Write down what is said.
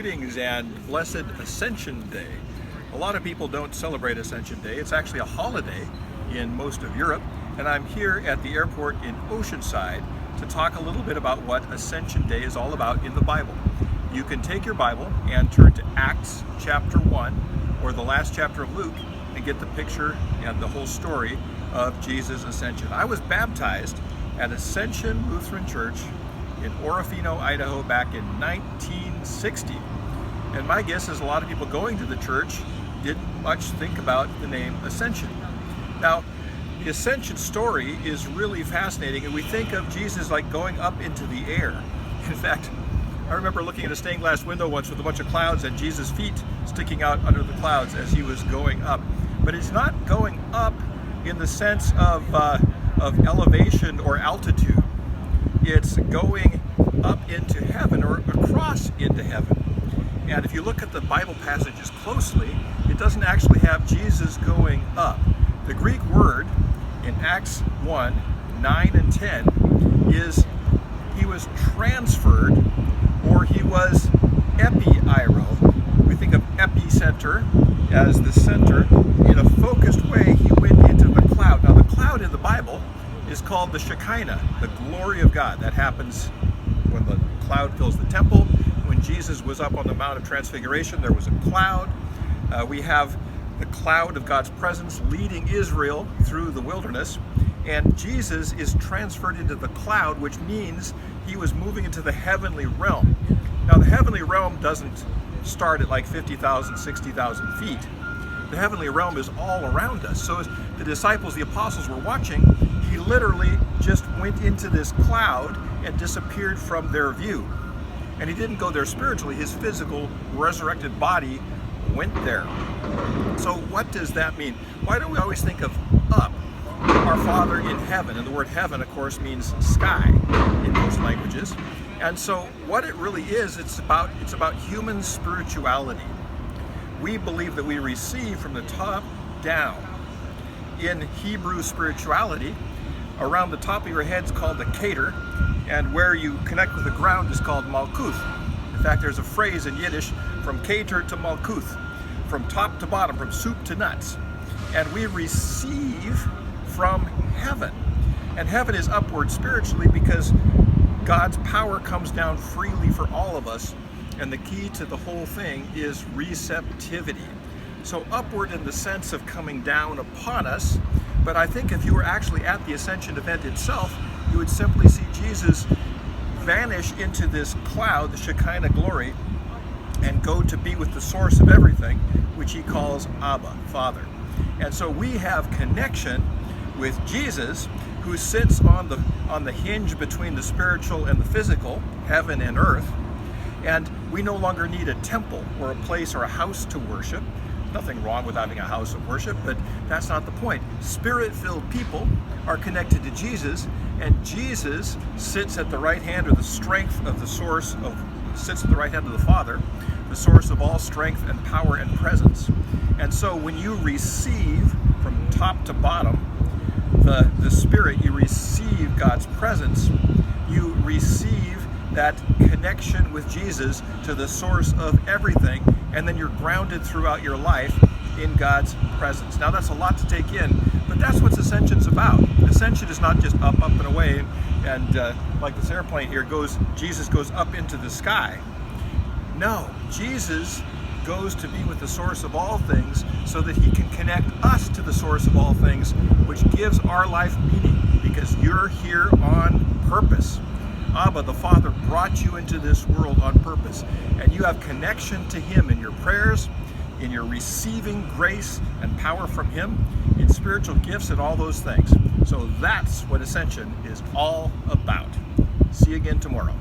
Greetings and blessed Ascension Day. A lot of people don't celebrate Ascension Day. It's actually a holiday in most of Europe, and I'm here at the airport in Oceanside to talk a little bit about what Ascension Day is all about in the Bible. You can take your Bible and turn to Acts chapter 1 or the last chapter of Luke and get the picture and the whole story of Jesus' ascension. I was baptized at Ascension Lutheran Church in Orofino, Idaho back in 1960. And my guess is a lot of people going to the church didn't much think about the name Ascension. Now, the Ascension story is really fascinating, and we think of Jesus like going up into the air. In fact, I remember looking at a stained glass window once with a bunch of clouds and Jesus' feet sticking out under the clouds as he was going up. But it's not going up in the sense of elevation or altitude. It's going up into heaven or across into heaven. And if you look at the Bible passages closely, it doesn't actually have Jesus going up. The Greek word in Acts 1, 9 and 10 is he was transferred, or he was epi-airo. We think of epicenter as the center. In a focused way, he went into the cloud. Now, the cloud in the Bible is called the Shekinah, the glory of God. That happens when the cloud fills the temple. When Jesus was up on the Mount of Transfiguration, there was a cloud. We have the cloud of God's presence leading Israel through the wilderness. And Jesus is transferred into the cloud, which means he was moving into the heavenly realm. Now, the heavenly realm doesn't start at like 50,000, 60,000 feet. The heavenly realm is all around us. So as the disciples, the apostles were watching, he literally just went into this cloud and disappeared from their view. And he didn't go there spiritually. His physical resurrected body went there. So what does that mean? Why do we always think of up? Our Father in heaven. And the word heaven, of course, means sky in most languages. And so what it really is, it's about human spirituality. We believe that we receive from the top down. In Hebrew spirituality, around the top of your head is called the Keter, and where you connect with the ground is called Malkuth. In fact, there's a phrase in Yiddish, from Keter to Malkuth, from top to bottom, from soup to nuts. And we receive from heaven. And heaven is upward spiritually because God's power comes down freely for all of us. And the key to the whole thing is receptivity. So upward in the sense of coming down upon us, but I think if you were actually at the Ascension event itself, you would simply see Jesus vanish into this cloud, the Shekinah glory, and go to be with the source of everything, which he calls Abba, Father. And so we have connection with Jesus, who sits on the hinge between the spiritual and the physical, heaven and earth. And we no longer need a temple or a place or a house to worship. Nothing wrong with having a house of worship, but that's not the point. Spirit-filled people are connected to Jesus, and Jesus sits at the right hand, or the strength of the source of, sits at the right hand of the Father, the source of all strength and power and presence. And so when you receive from top to bottom the Spirit, you receive God's presence, you receive that connection with Jesus to the source of everything, and then you're grounded throughout your life in God's presence. Now, that's a lot to take in, but that's what Ascension's about. Ascension is not just up, up, and away, and like this airplane here Jesus goes up into the sky. No, Jesus goes to be with the source of all things so that he can connect us to the source of all things, which gives our life meaning, because you're here on purpose. Abba, the Father, brought you into this world on purpose, and you have connection to him in your prayers, in your receiving grace and power from him, in spiritual gifts and all those things. So that's what Ascension is all about. See you again tomorrow.